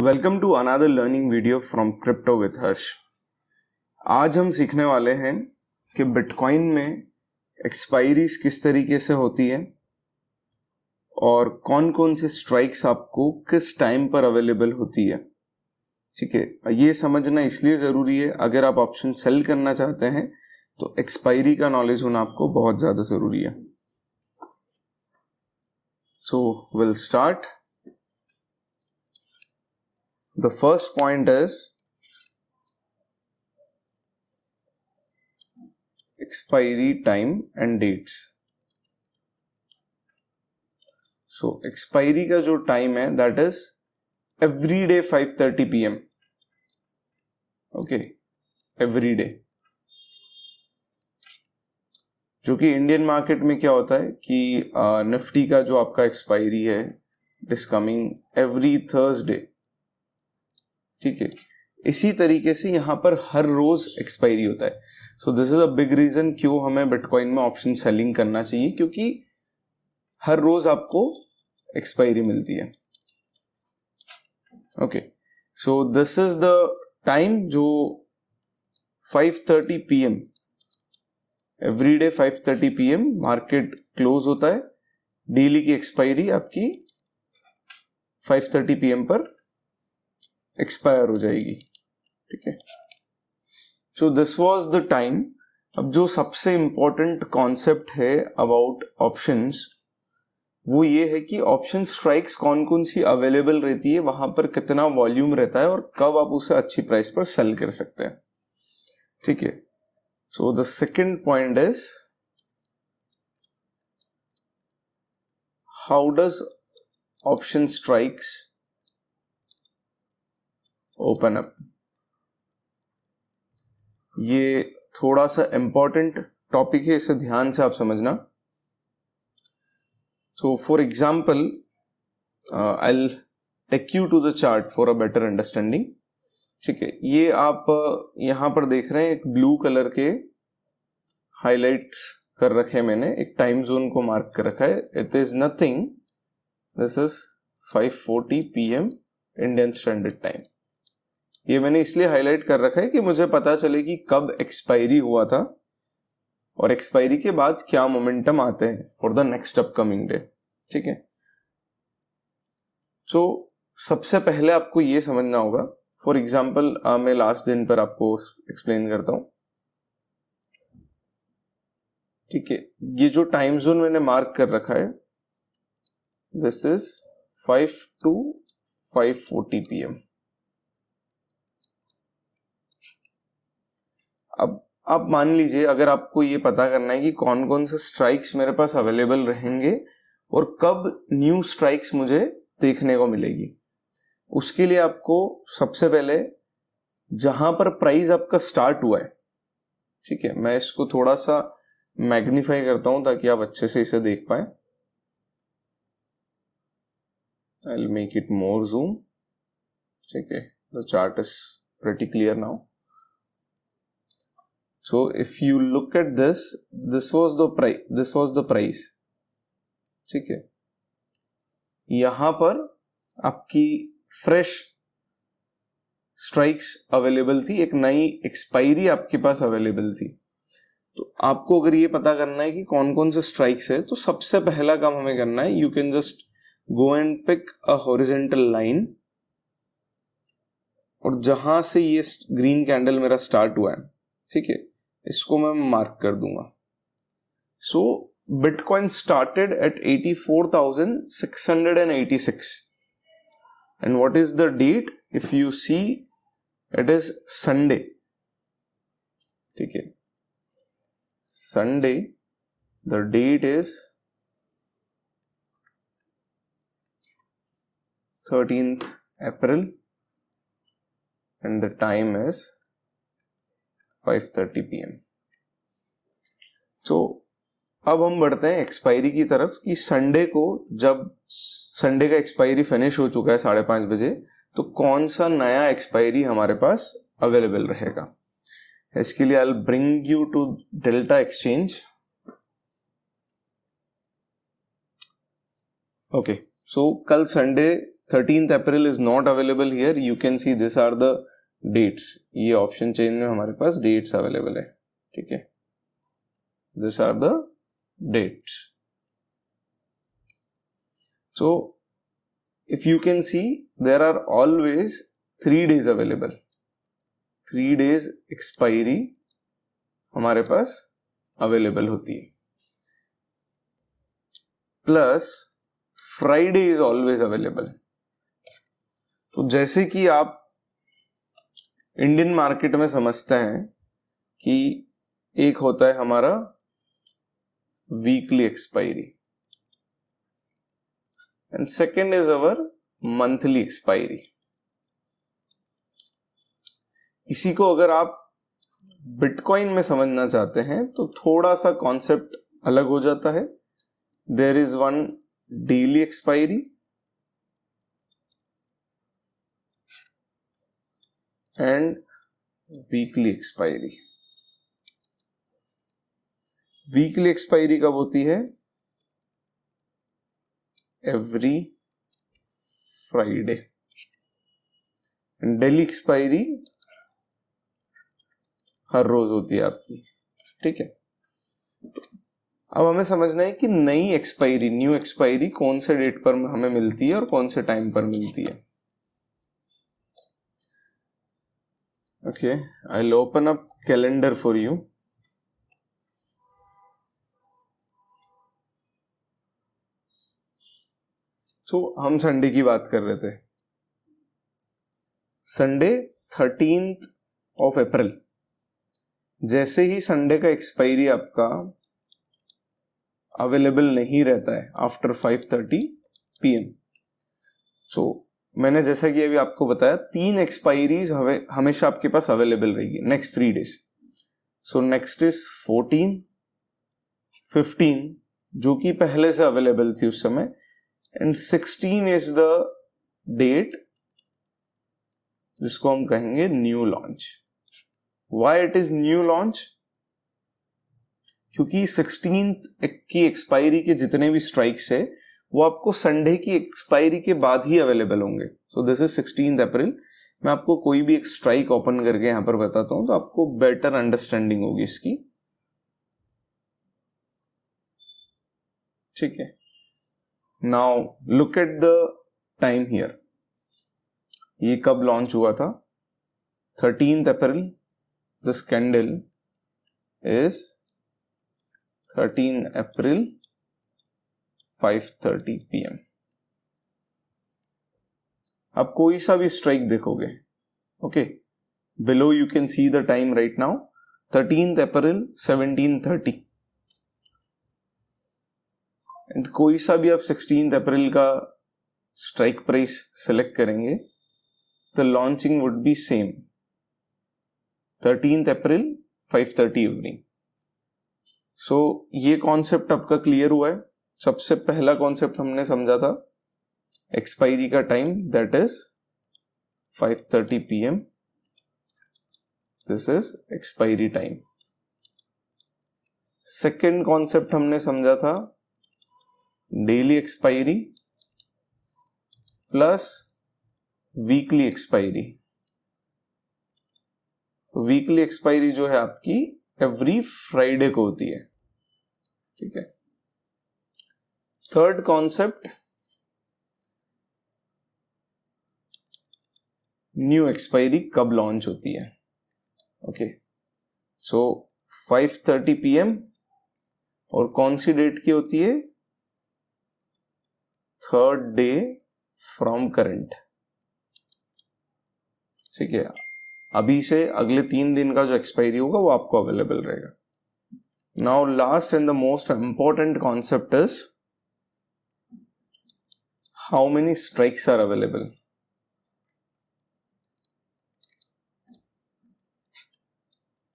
Welcome to another learning video from crypto with Harsh. आज हम सीखने वाले हैं कि बिटकॉइन में एक्सपायरीज किस तरीके से होती है और कौन कौन से स्ट्राइक्स आपको किस टाइम पर अवेलेबल होती है। ठीक है, ये समझना इसलिए ज़रूरी है, अगर आप ऑप्शन सेल करना चाहते हैं तो एक्सपायरी का नॉलेज होना आपको बहुत ज़्यादा ज़रूरी है। So will start. The first point is expiry time and dates. So expiry का जो time है that is every day 5:30 PM. Okay, every day. जो कि इंडियन मार्केट में क्या होता है कि निफ्टी का जो आपका एक्सपायरी है इज कमिंग एवरी थर्सडे। ठीक है, इसी तरीके से यहाँ पर हर रोज एक्सपायरी होता है। So this is a big reason क्यों हमें बिटकॉइन में ऑप्शन सेलिंग करना चाहिए, क्योंकि हर रोज आपको एक्सपायरी मिलती है। Okay, so this is the time जो 5:30 PM every day 5:30 PM market close होता है। डेली की एक्सपायरी आपकी 5:30 PM पर एक्सपायर हो जाएगी। ठीक है, so this was the time. अब जो सबसे इंपॉर्टेंट कॉन्सेप्ट है अबाउट ऑप्शंस वो ये है कि ऑप्शन स्ट्राइक्स कौन कौन सी अवेलेबल रहती है, वहां पर कितना वॉल्यूम रहता है और कब आप उसे अच्छी प्राइस पर सेल कर सकते हैं। ठीक है, so the second point is how does option strikes open up. ये थोड़ा सा इंपॉर्टेंट टॉपिक है, इसे ध्यान से आप समझना। So for example I will take you to the chart for a better understanding. ठीक है, ये आप यहां पर देख रहे हैं एक ब्लू कलर के हाईलाइट्स कर रखे हैं, मैंने एक टाइम जोन को मार्क कर रखा है। It is nothing, this is 5:40 PM Indian standard time. ये मैंने इसलिए हाईलाइट कर रखा है कि मुझे पता चले कि कब एक्सपायरी हुआ था और एक्सपायरी के बाद क्या मोमेंटम आते हैं for the next upcoming day. ठीक है, सो सबसे पहले आपको ये समझना होगा। फॉर एग्जाम्पल मैं लास्ट दिन पर आपको एक्सप्लेन करता हूं। ठीक है, ये जो टाइम जोन मैंने मार्क कर रखा है दिस इज 5 to 5:40 PM। अब आप मान लीजिए, अगर आपको ये पता करना है कि कौन कौन से स्ट्राइक्स मेरे पास अवेलेबल रहेंगे और कब न्यू स्ट्राइक्स मुझे देखने को मिलेगी, उसके लिए आपको सबसे पहले जहां पर प्राइस आपका स्टार्ट हुआ है, ठीक है, मैं इसको थोड़ा सा मैग्नीफाई करता हूं ताकि आप अच्छे से इसे देख पाए। I will make it more zoom. ठीक है, the chart is pretty clear now. So if you look at this, this was the price। ठीक है, यहां पर आपकी फ्रेश स्ट्राइक्स अवेलेबल थी, एक नई एक्सपायरी आपके पास अवेलेबल थी। तो आपको अगर ये पता करना है कि कौन कौन से स्ट्राइक्स है, तो सबसे पहला काम हमें करना है, you can just go and pick a horizontal line, और जहां से ये ग्रीन कैंडल मेरा स्टार्ट हुआ है, ठीक है, इसको मैं मार्क कर दूंगा। So bitcoin started at 84,686 and what is the date? If you see, it is Sunday. ठीक है, Sunday, the date is 13th April and the time is 5:30 PM। तो अब हम बढ़ते हैं एक्सपायरी की तरफ कि संडे को, जब संडे का एक्सपायरी फिनिश हो चुका है 5:30 बजे, तो कौन सा नया एक्सपायरी हमारे पास अवेलेबल रहेगा। इसके लिए I will bring you to Delta Exchange. Okay, so कल Sunday 13th April is not available here. You can see this are the dates. ये ऑप्शन चेंज में हमारे पास डेट्स अवेलेबल है. ठीक है, this are the dates. So if you can see there are always 3 days available. 3 days expiry हमारे पास available होती है. Plus Friday is always available. तो जैसे कि आप इंडियन मार्केट में समझते हैं कि एक होता है हमारा weekly expiry and second is our monthly expiry. इसी को अगर आप बिटकॉइन में समझना चाहते हैं तो थोड़ा सा कॉन्सेप्ट अलग हो जाता है. There is one daily expiry and weekly expiry. Weekly expiry कब होती है? Every Friday. And daily expiry हर रोज होती है आपकी. ठीक है, अब हमें समझना है कि नई एक्सपायरी, न्यू एक्सपायरी कौन से डेट पर हमें मिलती है और कौन से टाइम पर मिलती है. Okay, I will open up calendar for you. सो हम संडे की बात कर रहे थे. Sunday 13th of April. जैसे ही संडे का एक्सपायरी आपका अवेलेबल नहीं रहता है आफ्टर 5:30 PM. सो मैंने जैसा कि अभी आपको बताया 3 एक्सपायरीज हमेशा आपके पास अवेलेबल रहेगी next 3 days. So next is 14, 15 जो कि पहले से अवेलेबल थी उस समय, एंड 16 इज द डेट जिसको हम कहेंगे new launch. Why it is new launch? क्योंकि 16th की एक्सपायरी के जितने भी स्ट्राइक्स है वो आपको संडे की एक्सपायरी के बाद ही अवेलेबल होंगे. सो दिस इज 16th अप्रैल. मैं आपको कोई भी एक स्ट्राइक ओपन करके यहां पर बताता हूं तो आपको बेटर अंडरस्टैंडिंग होगी इसकी. ठीक है, now look at the time here. ये कब लॉन्च हुआ था? 13th April. This candle is 13 April 5:30 PM. आप कोई सा भी स्ट्राइक देखोगे, okay, below you can see the time right now 13th April 17:30. And कोई सा भी आप 16th अप्रैल का स्ट्राइक प्राइस सेलेक्ट करेंगे, the launching would be same 13th April 5:30 evening. So ये कॉन्सेप्ट आपका क्लियर हुआ है. सबसे पहला कॉन्सेप्ट हमने समझा था एक्सपायरी का time, that is 5:30 PM. This is expiry time. Second concept हमने समझा था daily expiry plus weekly expiry. Weekly expiry जो है आपकी एवरी फ्राइडे को होती है. ठीक है, थर्ड कॉन्सेप्ट न्यू एक्सपायरी कब लॉन्च होती है. ओके, सो 5:30 PM और कौन सी डेट की होती है? 3rd day from current. ठीक है, अभी से अगले 3 दिन का जो एक्सपायरी होगा वो आपको अवेलेबल रहेगा. Now last and the most important concept is how many strikes are available.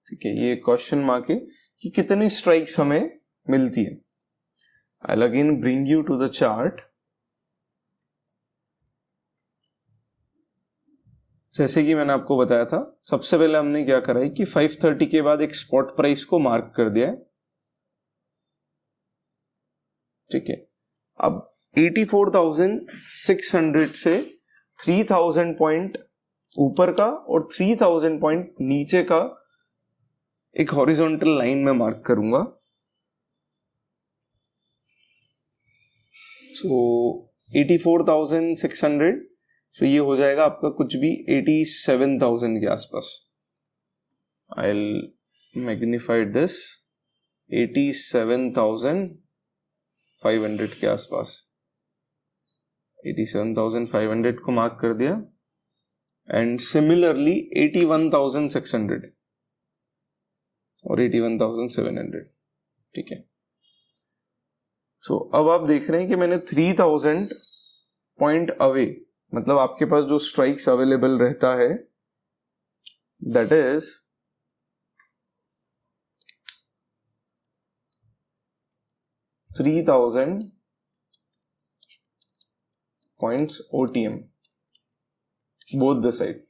ठीक है, ये क्वेश्चन मार्क है कि कितनी स्ट्राइक्स हमें मिलती है. I will again bring you to the chart. जैसे कि मैंने आपको बताया था, सबसे पहले हमने क्या करा है कि 5:30 के बाद एक स्पॉट प्राइस को मार्क कर दिया है. ठीक है, अब 84,600 से 3,000 पॉइंट ऊपर का और 3,000 पॉइंट नीचे का एक हॉरिजॉन्टल लाइन में मार्क करूंगा। सो 84,600, सो ये हो जाएगा आपका कुछ भी 87,000 के आसपास। आई विल मैग्निफाइड दिस, 87,500 के आसपास। 87,500 को मार्क कर दिया एंड सिमिलरली 81,600 और 81,700। ठीक है, सो अब आप देख रहे हैं कि मैंने 3,000 पॉइंट अवे, मतलब आपके पास जो स्ट्राइक्स अवेलेबल रहता है that is 3,000 points OTM, both the side,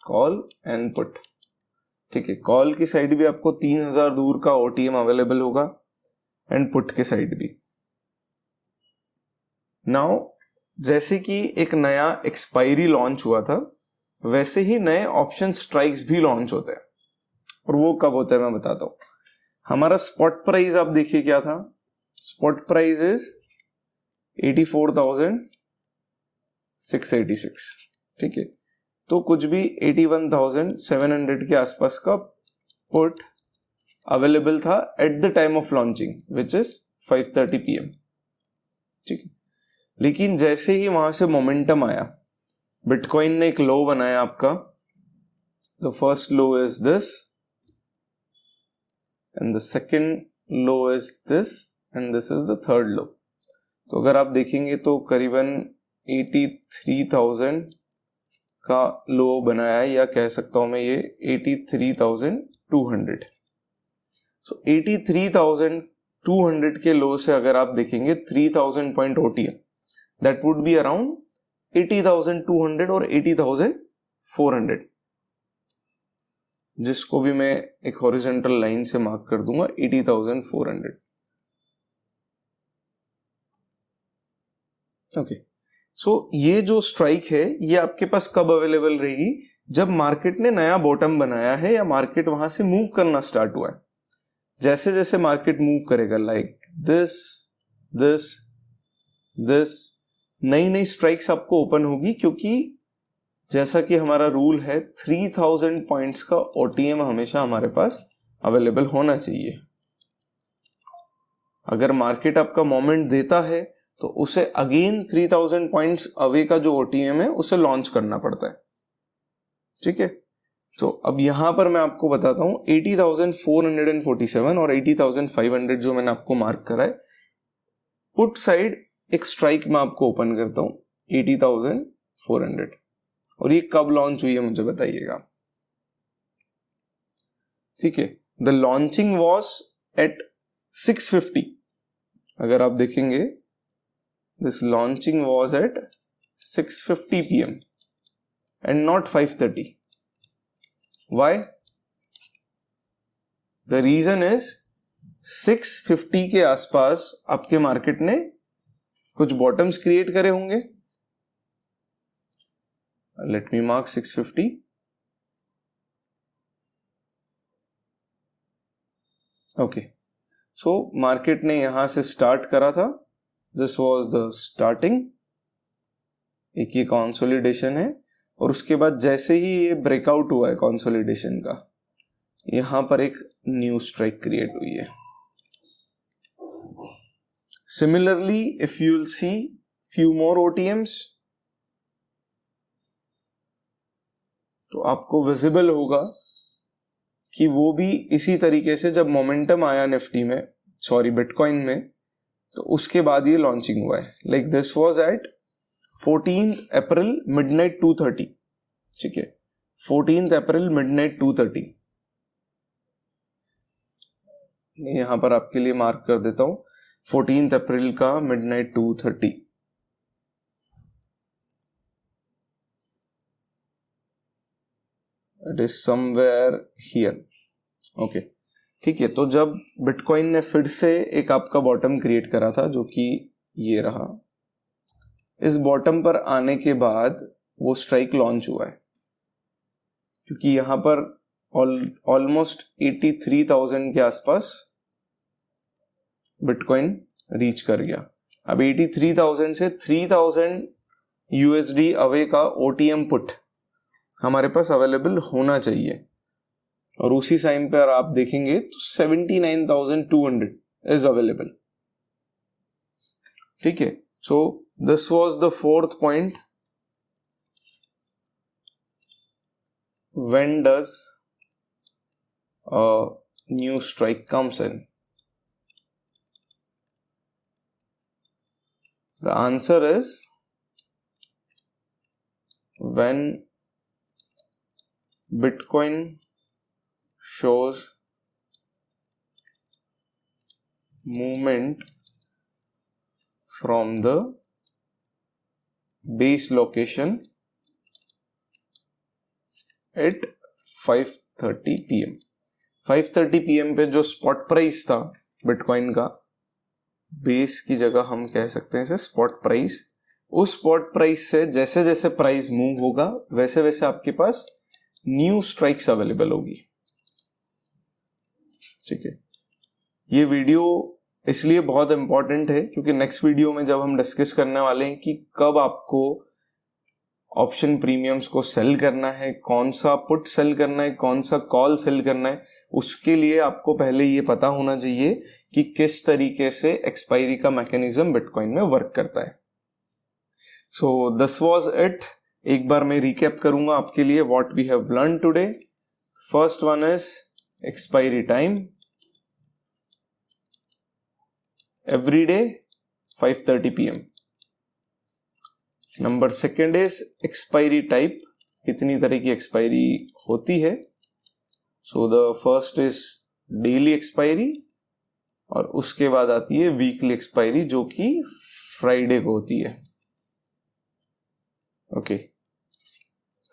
call and put. ठीक है, कॉल की साइड भी आपको 3,000 दूर का OTM अवेलेबल होगा एंड पुट के साइड भी। नाउ जैसे कि एक नया एक्सपायरी लॉन्च हुआ था, वैसे ही नए ऑप्शन स्ट्राइक्स भी लॉन्च होते हैं। और वो कब होता है मैं बताता हूं। हमारा स्पॉट प्राइस आप देखिए क्या था, स्पॉट प्राइस इज 84,686। ठीक है, तो कुछ भी 81,700 के आसपास का पुट अवेलेबल था at the time of launching which is 5:30 PM। ठीक है, लेकिन जैसे ही वहां से मोमेंटम आया, बिटकॉइन ने एक लो बनाया आपका। The first low is this and the second low is this and this is the third लो। तो अगर आप देखेंगे तो करीबन 83,000 का लो बनाया है, या कह सकता हूं मैं ये 83,200। सो 83,200 के लो से अगर आप देखेंगे 3,000 point OTM, that would be around 80,200 और 80,400, जिसको भी मैं एक हॉरिजॉन्टल लाइन से मार्क कर दूंगा 80,400। ओके, सो ये जो स्ट्राइक है ये आपके पास कब अवेलेबल रहेगी, जब मार्केट ने नया बॉटम बनाया है या मार्केट वहां से मूव करना स्टार्ट हुआ है। जैसे जैसे मार्केट मूव करेगा लाइक दिस दिस दिस, नई नई स्ट्राइक्स आपको ओपन होगी, क्योंकि जैसा कि हमारा रूल है 3,000 पॉइंट्स का OTM हमेशा हमारे पास अवेलेबल होना चाहिए। अगर मार्केट आपका मोमेंट देता है तो उसे अगेन 3,000 पॉइंट्स अवे का जो OTM है उसे लॉन्च करना पड़ता है। ठीक है, तो अब यहां पर मैं आपको बताता हूं 80,447 और 80,500 जो मैंने आपको मार्क करा है, पुट साइड एक स्ट्राइक मैं आपको ओपन करता हूं 80,400, और ये कब लॉन्च हुई है मुझे बताइएगा। ठीक है, द लॉन्चिंग वॉज एट 6:50। अगर आप देखेंगे this launching was at 6:50 PM and not 5:30. Why? The reason is 6:50 के आसपास आपके मार्केट ने कुछ बॉटम्स क्रिएट करे होंगे। Let me mark 6:50। Okay, so market ने यहां से स्टार्ट करा था, दिस वॉज द स्टार्टिंग, एक ये कंसोलिडेशन है, और उसके बाद जैसे ही ये ब्रेकआउट हुआ है कंसोलिडेशन का, यहां पर एक न्यू स्ट्राइक क्रिएट हुई है। Similarly if you will see few more OTMs, तो आपको विजिबल होगा कि वो भी इसी तरीके से जब मोमेंटम आया निफ्टी में, सॉरी बिटकॉइन में, तो उसके बाद ये लॉन्चिंग हुआ है। Like this was at 14th April midnight 2:30। ठीक है, 14th अप्रैल मिडनाइट 2:30, यहां पर आपके लिए मार्क कर देता हूं 14th अप्रैल का midnight 2:30। It is somewhere here. Okay, ठीक है, तो जब बिटकॉइन ने फिर से एक आपका बॉटम क्रिएट करा था, जो कि ये रहा, इस बॉटम पर आने के बाद वो स्ट्राइक लॉन्च हुआ है, क्योंकि यहां पर ऑलमोस्ट 83,000 के आसपास बिटकॉइन रीच कर गया। अब 83,000 से 3,000 USD अवे का OTM पुट हमारे पास अवेलेबल होना चाहिए, और उसी टाइम पर आप देखेंगे तो 79,200 इज अवेलेबल। ठीक है, so this was the fourth point, when does a new strike comes in. The answer is when Bitcoin shows movement from the base location at 5:30 PM। 5:30 PM पे जो स्पॉट प्राइस था bitcoin का, base की जगह हम कह सकते हैं इसे स्पॉट प्राइस, उस स्पॉट प्राइस से जैसे जैसे प्राइस मूव होगा वैसे वैसे आपके पास न्यू स्ट्राइक्स अवेलेबल होगी। ठीक है, ये वीडियो इसलिए बहुत इंपॉर्टेंट है क्योंकि नेक्स्ट वीडियो में जब हम डिस्कस करने वाले हैं कि कब आपको ऑप्शन प्रीमियम्स को सेल करना है, कौन सा पुट सेल करना है, कौन सा कॉल सेल करना है, उसके लिए आपको पहले ये पता होना चाहिए कि किस तरीके से एक्सपायरी का मैकेनिज्म बिटकॉइन में वर्क करता है। So this was it. एक बार मैं रिकैप करूंगा आपके लिए what we have learn today. First one is expiry time, every day 5:30 PM। Number second is expiry type, कितनी तरह की एक्सपायरी होती है। So the first is daily expiry, और उसके बाद आती है वीकली एक्सपायरी जो कि फ्राइडे को होती है। Okay,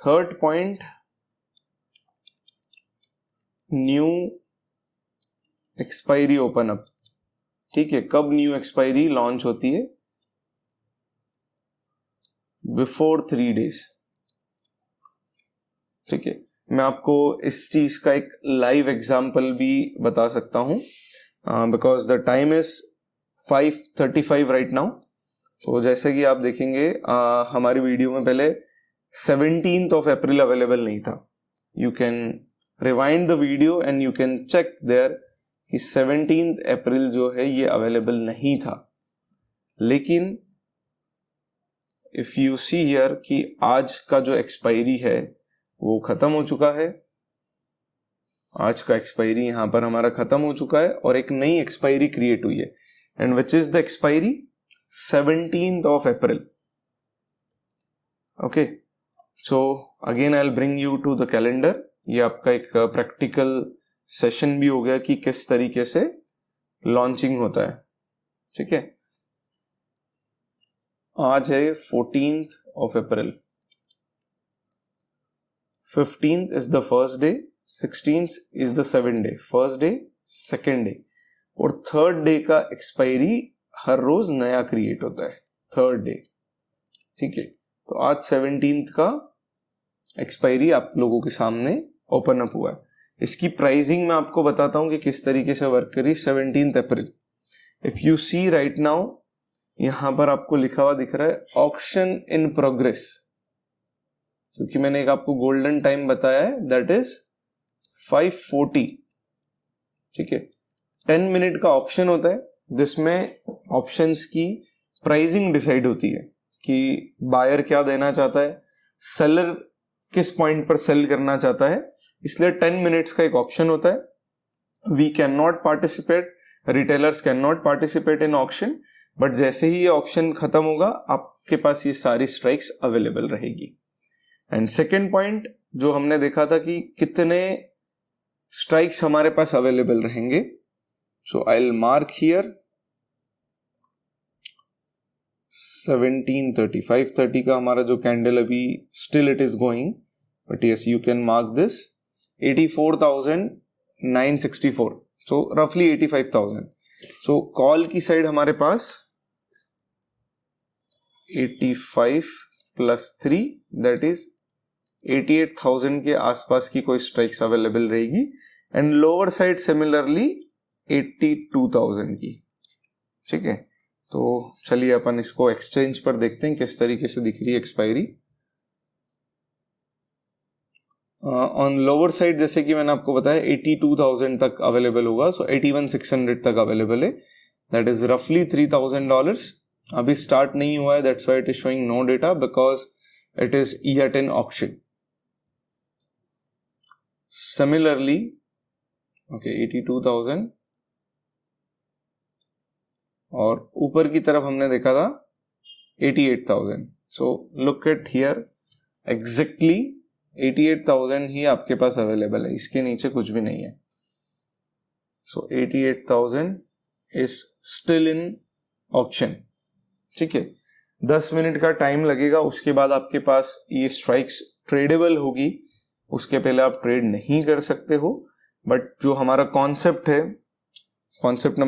third point, new expiry open up. ठीक है, कब न्यू एक्सपायरी लॉन्च होती है? Before 3 days। ठीक है, मैं आपको इस चीज का एक लाइव एग्जांपल भी बता सकता हूं, because the time is 5:35 right now. तो जैसे कि आप देखेंगे हमारी वीडियो में पहले 17th अप्रैल अवेलेबल नहीं था। You can rewind the video and you can check there कि 17th अप्रैल जो है ये अवेलेबल नहीं था। लेकिन इफ यू सी हियर कि आज का जो एक्सपायरी है वो खत्म हो चुका है, आज का एक्सपायरी यहां पर हमारा खत्म हो चुका है और एक नई एक्सपायरी क्रिएट हुई है। And which is the expiry? 17th April. Okay, so again I will bring you to the calendar. ये आपका एक प्रैक्टिकल सेशन भी हो गया कि किस तरीके से लॉन्चिंग होता है। ठीक है, आज है 14th April, 15th is the first day, 16th is the second day, first day second day, और थर्ड डे का एक्सपायरी हर रोज नया क्रिएट होता है, थर्ड डे। ठीक है, तो आज 17th का एक्सपायरी आप लोगों के सामने ओपन अप हुआ है। इसकी प्राइसिंग मैं आपको बताता हूं कि किस तरीके से वर्क करी। 17th April, if you see right now, यहां पर आपको लिखा हुआ दिख रहा है ऑक्शन इन प्रोग्रेस, क्योंकि मैंने एक आपको गोल्डन टाइम बताया है, दैट इज 5:40। ठीक है, 10 मिनट का ऑक्शन होता है जिसमें ऑप्शंस की प्राइसिंग डिसाइड होती है कि बायर क्या देना चाहता है, सेलर किस पॉइंट पर सेल करना चाहता है। इसलिए 10 मिनट्स का एक ऑक्शन होता है। We can not participate, retailers can not participate in auction, but जैसे ही ये ऑक्शन खत्म होगा आपके पास ये सारी स्ट्राइक्स अवेलेबल रहेगी। एंड सेकेंड पॉइंट जो हमने देखा था कि कितने स्ट्राइक्स हमारे पास अवेलेबल रहेंगे, सो आई विल मार्क हियर 17:30, 5:30 का हमारा जो कैंडल अभी still it is going, but yes you can mark this 84,964, सो रफली 85,000। सो कॉल की साइड हमारे पास 85 प्लस 3 दैट इज 88,000 के आसपास की कोई स्ट्राइक्स अवेलेबल रहेगी एंड लोअर साइड सिमिलरली 82,000 की। ठीक है, तो चलिए अपन इसको एक्सचेंज पर देखते हैं किस तरीके से दिख रही है एक्सपायरी। ऑन लोअर साइड जैसे कि मैंने आपको बताया 82,000 तक अवेलेबल होगा, सो 81,600 तक अवेलेबल है, दैट इज रफली $3,000। अभी स्टार्ट नहीं हुआ है, that's why it is showing no data because it is yet in auction. Similarly okay 82,000 और ऊपर की तरफ हमने देखा था 88,000। So look at here, exactly 88,000 ही आपके पास अवेलेबल है, इसके नीचे कुछ भी नहीं है। सो 88,000 इज स्टिल इन ऑक्शन। ठीक है, 10 मिनट का टाइम लगेगा, उसके बाद आपके पास ये स्ट्राइक्स ट्रेडेबल होगी, उसके पहले आप ट्रेड नहीं कर सकते हो। बट जो हमारा कॉन्सेप्ट है, concept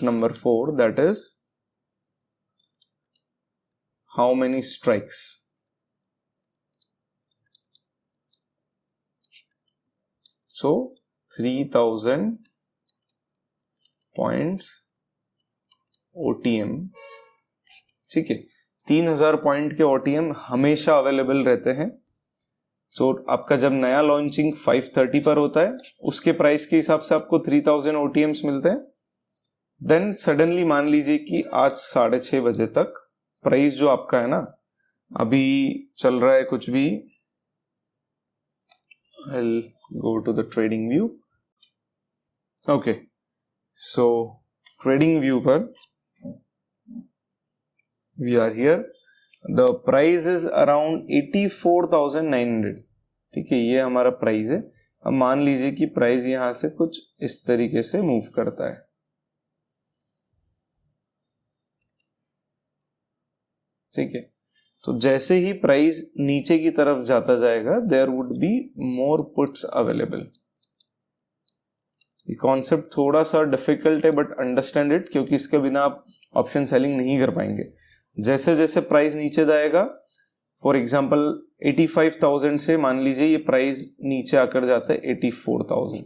number 4 that is how many strikes. So 3,000 points OTM। ठीक है, 3,000 पॉइंट के OTM हमेशा अवेलेबल रहते हैं। सो आपका जब नया लॉन्चिंग 530 पर होता है, उसके प्राइस के हिसाब से आपको 3,000 OTMs मिलते हैं। देन सडनली मान लीजिए कि आज 6:30 बजे तक प्राइस जो आपका है ना, अभी चल रहा है कुछ भी, I'll go to the trading view। okay, so trading view पर we are here, the price is around 84,900। ठीक है, ये हमारा प्राइस है। अब मान लीजिए कि प्राइस यहां से कुछ इस तरीके से मूव करता है। ठीक है, तो जैसे ही प्राइस नीचे की तरफ जाता जाएगा, there would be more puts available. ये कॉन्सेप्ट थोड़ा सा डिफिकल्ट है बट अंडरस्टैंड इट, क्योंकि इसके बिना आप ऑप्शन सेलिंग नहीं कर पाएंगे। जैसे जैसे प्राइस नीचे जाएगा, फॉर एग्जांपल 85,000 से मान लीजिए ये प्राइस नीचे आकर जाता है 84,000,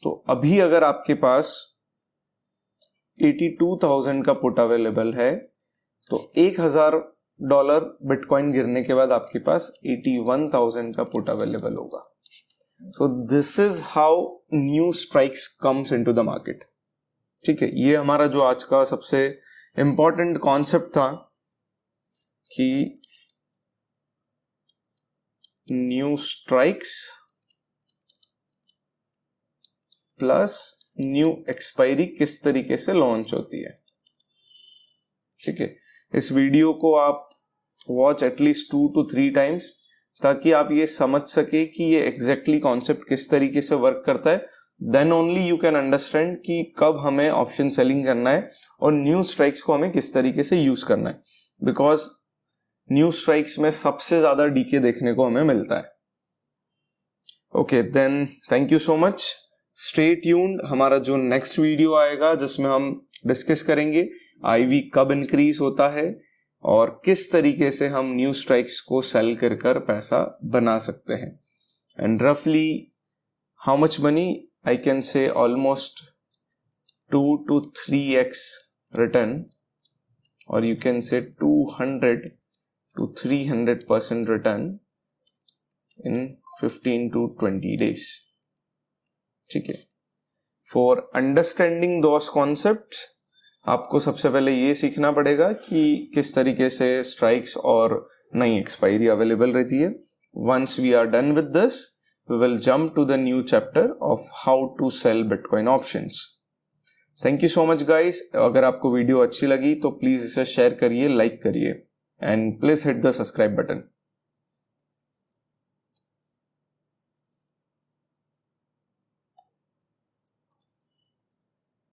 तो अभी अगर आपके पास 82,000 का पुट अवेलेबल है, तो $1,000 बिटकॉइन गिरने के बाद आपके पास 81,000 का पुट अवेलेबल होगा। सो this is how new strikes comes into the market. ठीक है, ये हमारा जो आज का सबसे इंपॉर्टेंट कॉन्सेप्ट था कि new strikes plus new expiry किस तरीके से लॉन्च होती है। ठीक है, इस वीडियो को आप वॉच एटलीस्ट 2 to 3 टाइम्स, ताकि आप ये समझ सके कि ये एग्जैक्टली कॉन्सेप्ट किस तरीके से वर्क करता है। Then only you can understand कि कब हमें ऑप्शन सेलिंग करना है और न्यू स्ट्राइक्स को हमें किस तरीके से यूज करना है, बिकॉज न्यू स्ट्राइक्स में सबसे ज्यादा डीके देखने को हमें मिलता है। Okay, then thank you so much, stay tuned. हमारा जो नेक्स्ट वीडियो आएगा जिसमें हम डिस्कस करेंगे IV कब इंक्रीज होता है और किस तरीके से हम न्यू स्ट्राइक्स को सेल कर कर पैसा बना सकते हैं, एंड रफली how much money I can say almost 2 to 3x return, और you can say 200 to 300% return in 15 to 20 days। ठीक है, फॉर अंडरस्टैंडिंग दोस कॉन्सेप्ट्स आपको सबसे पहले ये सीखना पड़ेगा कि किस तरीके से स्ट्राइक्स और नई एक्सपायरी अवेलेबल रहती है। Once we are done with this, we will jump to the new chapter of how to sell bitcoin options. Thank you so much guys. अगर आपको वीडियो अच्छी लगी तो प्लीज इसे शेयर करिए, लाइक करिए, and please hit the subscribe button.